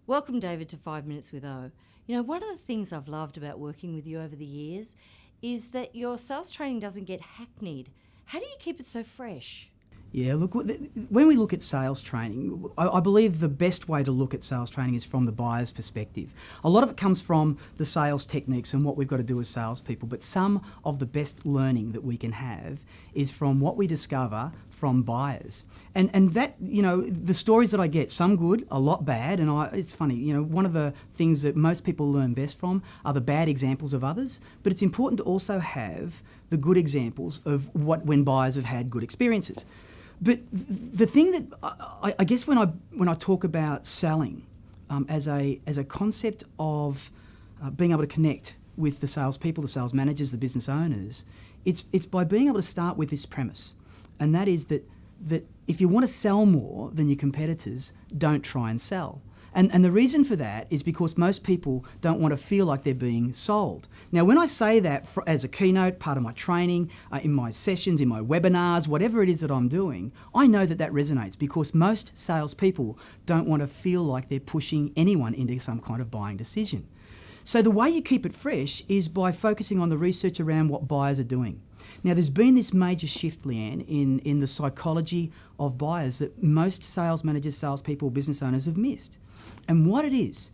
Welcome, David, to 5 Minutes with O. You know, one of the things I've loved about working with you over the years is that your sales training doesn't get hackneyed. How do you keep it so fresh? Yeah, look, when we look at sales training, I believe the best way to look at sales training is from the buyer's perspective. A lot of it comes from the sales techniques and what we've got to do as salespeople, but some of the best learning that we can have is from what we discover from buyers. And that, you know, the stories that I get, some good, a lot bad, and it's funny, you know, one of the things that most people learn best from are the bad examples of others, but it's important to also have the good examples of when buyers have had good experiences. But the thing that I guess when I talk about selling as a concept of being able to connect with the salespeople, the sales managers, the business owners, it's by being able to start with this premise, and that is that if you want to sell more than your competitors, don't try and sell. And the reason for that is because most people don't want to feel like they're being sold. Now, when I say that as a keynote, part of my training, in my sessions, in my webinars, whatever it is that I'm doing, I know that resonates because most salespeople don't want to feel like they're pushing anyone into some kind of buying decision. So the way you keep it fresh is by focusing on the research around what buyers are doing. Now, there's been this major shift, Leanne, in the psychology of buyers that most sales managers, salespeople, business owners have missed. And what it is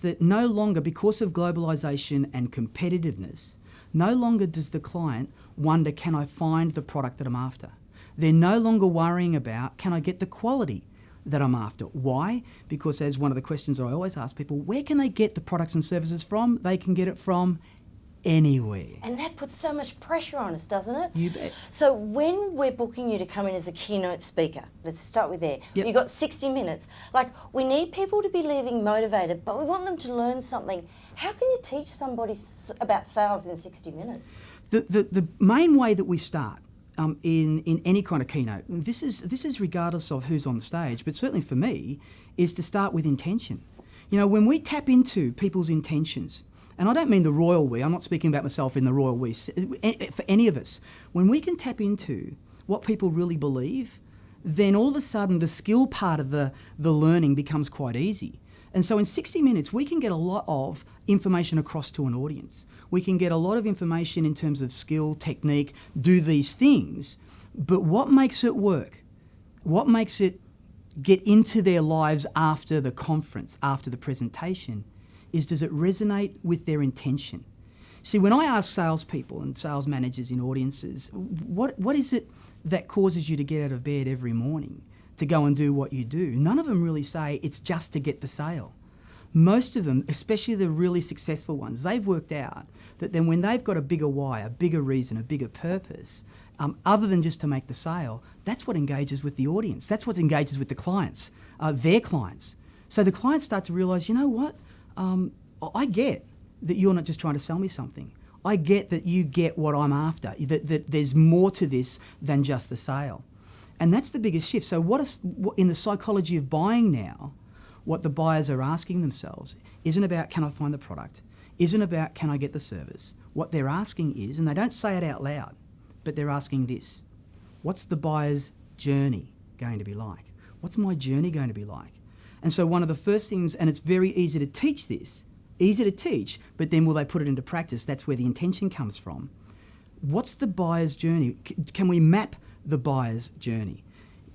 that no longer, because of globalization and competitiveness, no longer does the client wonder, can I find the product that I'm after? They're no longer worrying about, can I get the quality that I'm after? Why? Because as one of the questions I always ask people, where can they get the products and services from? They can get it from anywhere. And that puts so much pressure on us, doesn't it? You bet. So when we're booking you to come in as a keynote speaker, let's start with there. Yep. You've got 60 minutes. Like, we need people to be leaving motivated, but we want them to learn something. How can you teach somebody about sales in 60 minutes? The main way that we start in any kind of keynote, this is regardless of who's on the stage, but certainly for me, is to start with intention. You know, when we tap into people's intentions, and I don't mean the royal we, I'm not speaking about myself in the royal we, for any of us, when we can tap into what people really believe, then all of a sudden the skill part of the learning becomes quite easy. And so in 60 minutes, we can get a lot of information across to an audience. We can get a lot of information in terms of skill, technique, do these things, but what makes it work? What makes it get into their lives after the conference, after the presentation, is does it resonate with their intention? See, when I ask salespeople and sales managers in audiences, what is it that causes you to get out of bed every morning to go and do what you do? None of them really say it's just to get the sale. Most of them, especially the really successful ones, they've worked out that then when they've got a bigger why, a bigger reason, a bigger purpose, other than just to make the sale, that's what engages with the audience. That's what engages with the clients, their clients. So the clients start to realise, you know what? I get that you're not just trying to sell me something. I get that you get what I'm after, that there's more to this than just the sale. And that's the biggest shift. So what in the psychology of buying now, what the buyers are asking themselves isn't about, can I find the product? Isn't about, can I get the service? What they're asking is, and they don't say it out loud, but they're asking this: what's the buyer's journey going to be like? What's my journey going to be like? And so one of the first things, and it's very easy to teach this, but then will they put it into practice? That's where the intention comes from. What's the buyer's journey? Can we map the buyer's journey?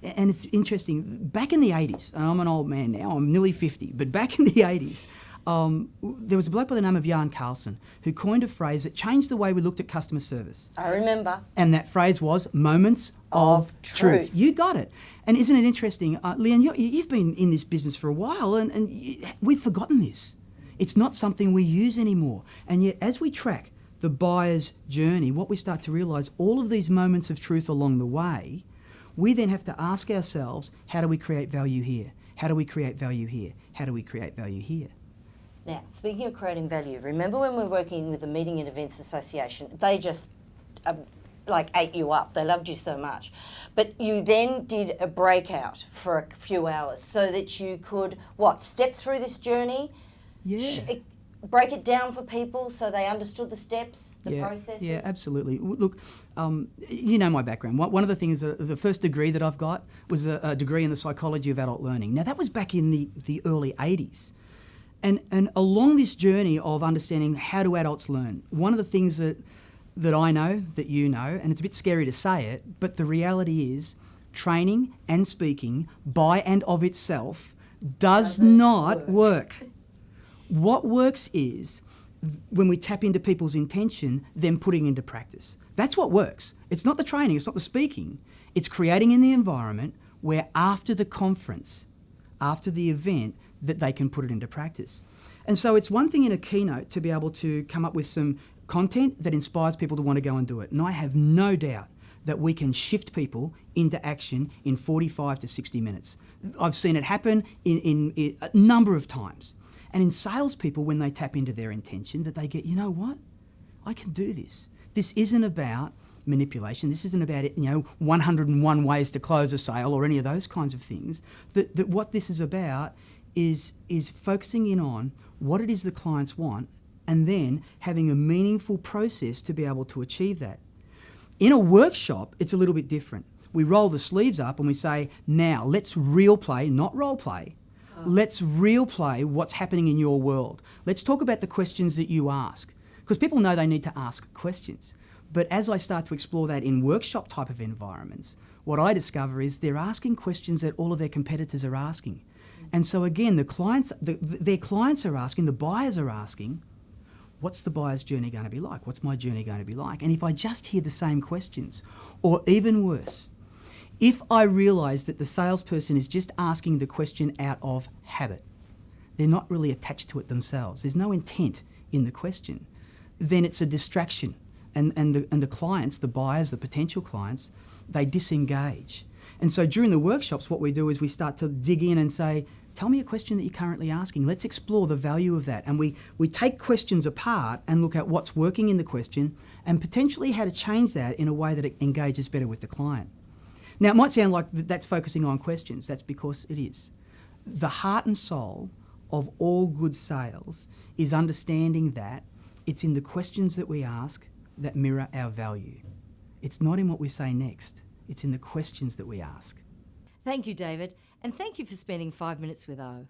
And it's interesting, back in the 80s, and I'm an old man now, I'm nearly 50, but back in the 80s, there was a bloke by the name of Jan Carlson who coined a phrase that changed the way we looked at customer service. I remember. And that phrase was moments of truth. You got it. And isn't it interesting, Leanne, you've been in this business for a while and we've forgotten this. It's not something we use anymore. And yet as we track the buyer's journey, what we start to realise, all of these moments of truth along the way, we then have to ask ourselves, how do we create value here? How do we create value here? How do we create value here? Now, speaking of creating value, remember when we were working with the Meeting and Events Association, they just ate you up. They loved you so much. But you then did a breakout for a few hours so that you could, step through this journey? Yeah. break it down for people so they understood the steps, the processes? Yeah, absolutely. Look, you know my background. One of the things, the first degree that I've got was a degree in the psychology of adult learning. Now, that was back in the early 80s. And along this journey of understanding how do adults learn, one of the things that I know, that you know, and it's a bit scary to say it, but the reality is training and speaking by and of itself does not work. What works is when we tap into people's intention, then putting into practice. That's what works. It's not the training, it's not the speaking. It's creating in the environment where after the conference, after the event, that they can put it into practice. And so it's one thing in a keynote to be able to come up with some content that inspires people to want to go and do it. And I have no doubt that we can shift people into action in 45 to 60 minutes. I've seen it happen in a number of times. And in salespeople, when they tap into their intention, that they get, you know what? I can do this. This isn't about manipulation. This isn't about 101 ways to close a sale or any of those kinds of things. That what this is about is focusing in on what it is the clients want and then having a meaningful process to be able to achieve that. In a workshop, it's a little bit different. We roll the sleeves up and we say, now let's real play, not role play. Let's real play what's happening in your world. Let's talk about the questions that you ask. Because people know they need to ask questions. But as I start to explore that in workshop type of environments, what I discover is they're asking questions that all of their competitors are asking. And so again, their clients are asking, the buyers are asking, what's the buyer's journey going to be like? What's my journey going to be like? And if I just hear the same questions, or even worse, if I realise that the salesperson is just asking the question out of habit, they're not really attached to it themselves, there's no intent in the question, then it's a distraction. And the clients, the buyers, the potential clients, they disengage. And so during the workshops, what we do is we start to dig in and say, tell me a question that you're currently asking. Let's explore the value of that. And we take questions apart and look at what's working in the question and potentially how to change that in a way that it engages better with the client. Now, it might sound like that's focusing on questions. That's because it is. The heart and soul of all good sales is understanding that it's in the questions that we ask that mirror our value. It's not in what we say next. It's in the questions that we ask. Thank you, David, and thank you for spending 5 minutes with O.